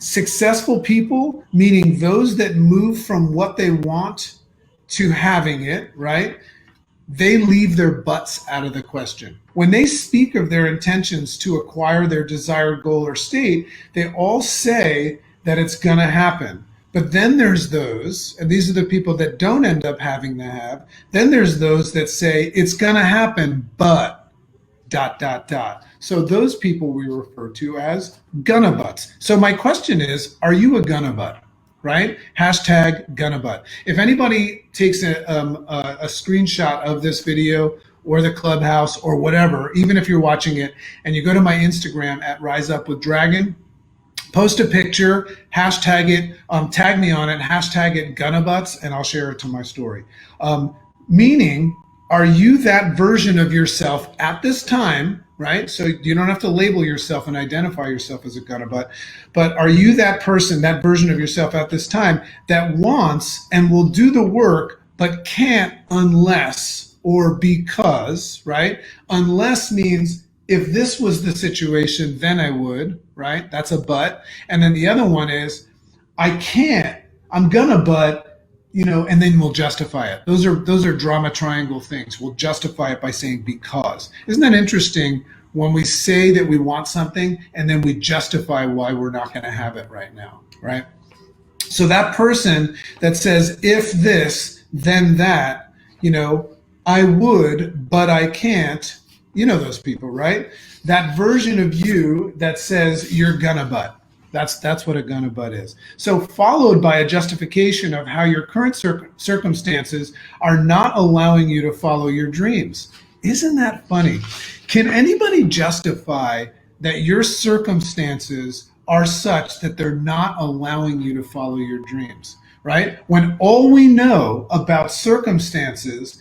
Successful people, meaning those that move from what they want to having it, right? They leave their butts out of the question. When they speak of their intentions to acquire their desired goal or state, they all say that it's going to happen. But then there's those, and these are the people that don't end up having the have, then there's those that say it's going to happen, but ... So those people we refer to as gunnabuts. So my question is, are you a gunnabutt? Right? Hashtag gunnabutt. If anybody takes a screenshot of this video or the Clubhouse or whatever, even if you're watching it, and you go to my Instagram at Rise Up with Dragon, post a picture, hashtag it, tag me on it, hashtag it gunnabuts, and I'll share it to my story. Meaning, are you that version of yourself at this time, right? So you don't have to label yourself and identify yourself as a gunnabutt, but are you that person, that version of yourself at this time that wants and will do the work, but can't unless or because, right? Unless means if this was the situation, then I would, right? That's a but. And then the other one is, I can't, I'm gonna, but, and then we'll justify it. Those are drama triangle things. We'll justify it by saying because. Isn't that interesting when we say that we want something and then we justify why we're not going to have it right now, right? So that person that says, if this, then that, I would, but I can't, those people, right? That version of you that says you're gonna but. That's what a gunnabutt is. So followed by a justification of how your current circumstances are not allowing you to follow your dreams. Isn't that funny? Can anybody justify that your circumstances are such that they're not allowing you to follow your dreams, right? When all we know about circumstances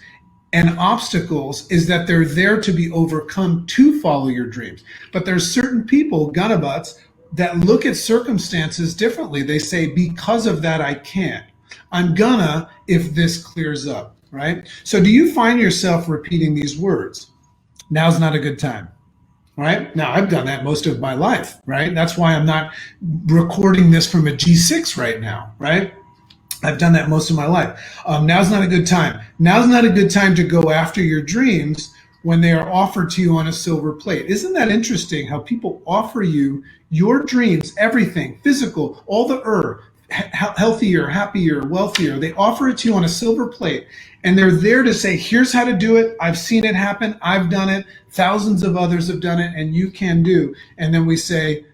and obstacles is that they're there to be overcome to follow your dreams. But there's certain people, gunnabuts, that look at circumstances differently. They say, because of that, I can't. I'm gonna if this clears up, right? So do you find yourself repeating these words? Now's not a good time, right? Now, I've done that most of my life, right? That's why I'm not recording this from a G6 right now, right? I've done that most of my life. Now's not a good time. Now's not a good time to go after your dreams when they are offered to you on a silver plate. Isn't that interesting how people offer you your dreams, everything, physical, all the healthier, happier, wealthier. They offer it to you on a silver plate, and they're there to say, here's how to do it. I've seen it happen. I've done it. Thousands of others have done it, and you can do. And then we say,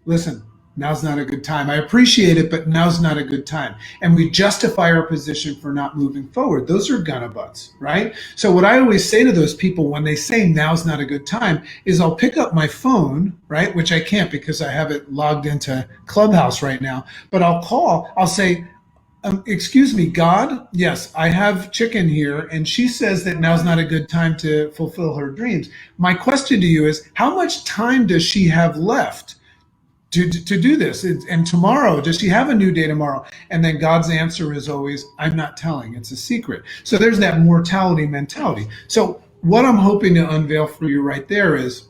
listen, now's not a good time. I appreciate it, but now's not a good time. And we justify our position for not moving forward. Those are gunnabuts, right? So what I always say to those people when they say now's not a good time is I'll pick up my phone, right? Which I can't because I have it logged into Clubhouse right now. But I'll say, excuse me, God, yes, I have Chicken here, and she says that now's not a good time to fulfill her dreams. My question to you is, how much time does she have left to do this? And tomorrow, does she have a new day tomorrow? And then God's answer is always, I'm not telling, it's a secret. So there's that mortality mentality. So what I'm hoping to unveil for you right there is,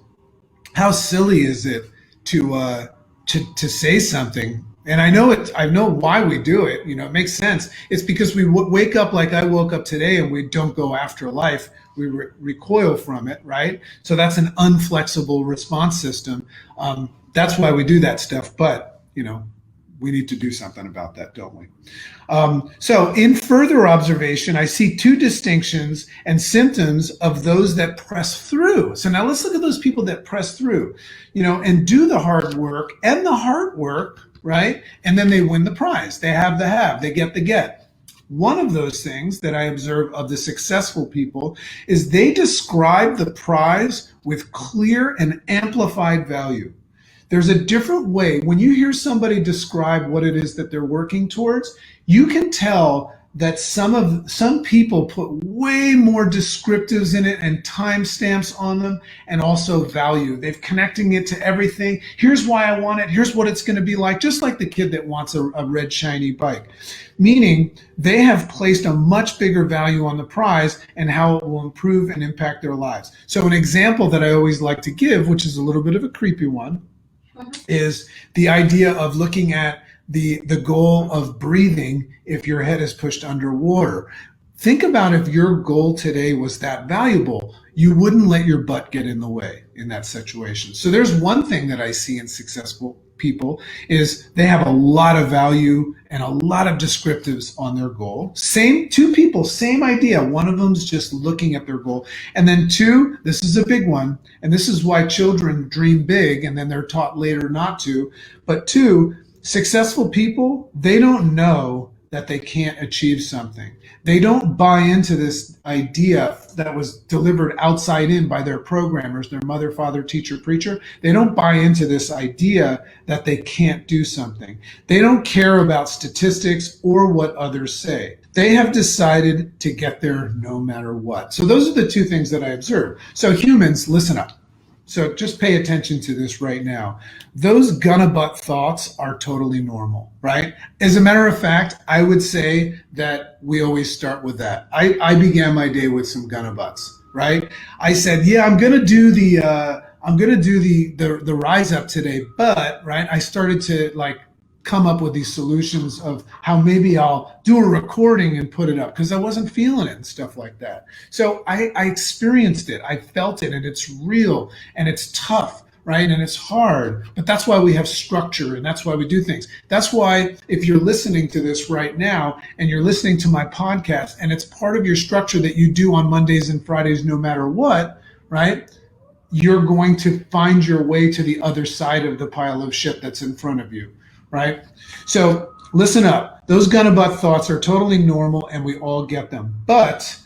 how silly is it to say something? And I know why we do it. It makes sense. It's because we wake up like I woke up today, and we don't go after life. We recoil from it, right? So that's an unflexible response system. That's why we do that stuff. But, we need to do something about that, don't we? So in further observation, I see two distinctions and symptoms of those that press through. So now let's look at those people that press through, and do the hard work and the heart work, right? And then they win the prize. They have the have, they get the get. One of those things that I observe of the successful people is they describe the prize with clear and amplified value. There's a different way. When you hear somebody describe what it is that they're working towards, you can tell that some people put way more descriptives in it and timestamps on them, and also value. They've connecting it to everything. Here's why I want it. Here's what it's going to be like. Just like the kid that wants a red shiny bike. Meaning they have placed a much bigger value on the prize and how it will improve and impact their lives. So an example that I always like to give, which is a little bit of a creepy one, is the idea of looking at the goal of breathing if your head is pushed underwater. Think about if your goal today was that valuable, you wouldn't let your butt get in the way in that situation. So there's one thing that I see in successful people is they have a lot of value and a lot of descriptives on their goal. Same two people, same idea. One of them's just looking at their goal. And then two, this is a big one, and this is why children dream big and then they're taught later not to. But two, successful people, they don't know that they can't achieve something. They don't buy into this idea that was delivered outside in by their programmers, their mother, father, teacher, preacher. They don't buy into this idea that they can't do something. They don't care about statistics or what others say. They have decided to get there no matter what. So those are the two things that I observed. So humans, listen up. So just pay attention to this right now. Those gonna butt thoughts are totally normal, right? As a matter of fact, I would say that we always start with that. I began my day with some gonna butts, right? I said, yeah, I'm gonna do the rise up today, but right, I started to like come up with these solutions of how maybe I'll do a recording and put it up because I wasn't feeling it and stuff like that. So I experienced it, I felt it, and it's real and it's tough, right? And it's hard, but that's why we have structure and that's why we do things. That's why if you're listening to this right now and you're listening to my podcast and it's part of your structure that you do on Mondays and Fridays, no matter what, right? You're going to find your way to the other side of the pile of shit that's in front of you. Right? So listen up. Those gun and butt thoughts are totally normal and we all get them. But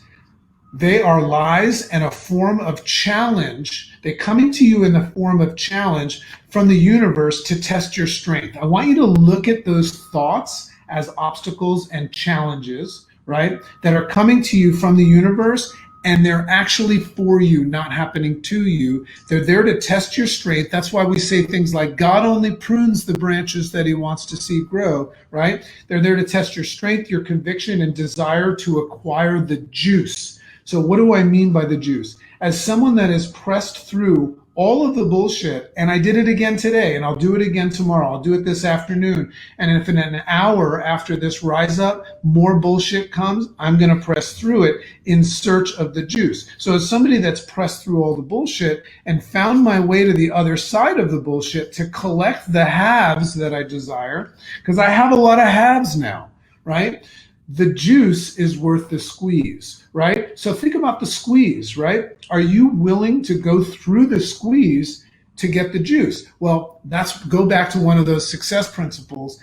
they are lies and a form of challenge. They're coming to you in the form of challenge from the universe to test your strength. I want you to look at those thoughts as obstacles and challenges, right? That are coming to you from the universe, and they're actually for you, not happening to you. They're there to test your strength. That's why we say things like God only prunes the branches that he wants to see grow, right? They're there to test your strength, your conviction, and desire to acquire the juice. So what do I mean by the juice? As someone that has pressed through all of the bullshit, and I did it again today, and I'll do it again tomorrow. I'll do it this afternoon. And if in an hour after this rise up, more bullshit comes, I'm going to press through it in search of the juice. So as somebody that's pressed through all the bullshit and found my way to the other side of the bullshit to collect the haves that I desire, because I have a lot of haves now, right? The juice is worth the squeeze, right? So think about the squeeze, right? Are you willing to go through the squeeze to get the juice? Well, go back to one of those success principles.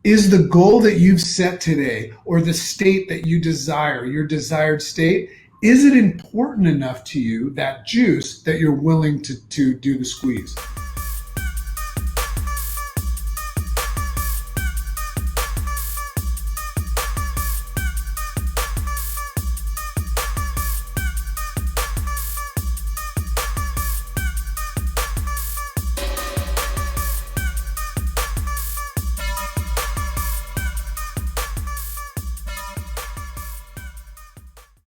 Is the goal that you've set today or the state that you desire, your desired state, is it important enough to you, that juice, that you're willing to do the squeeze?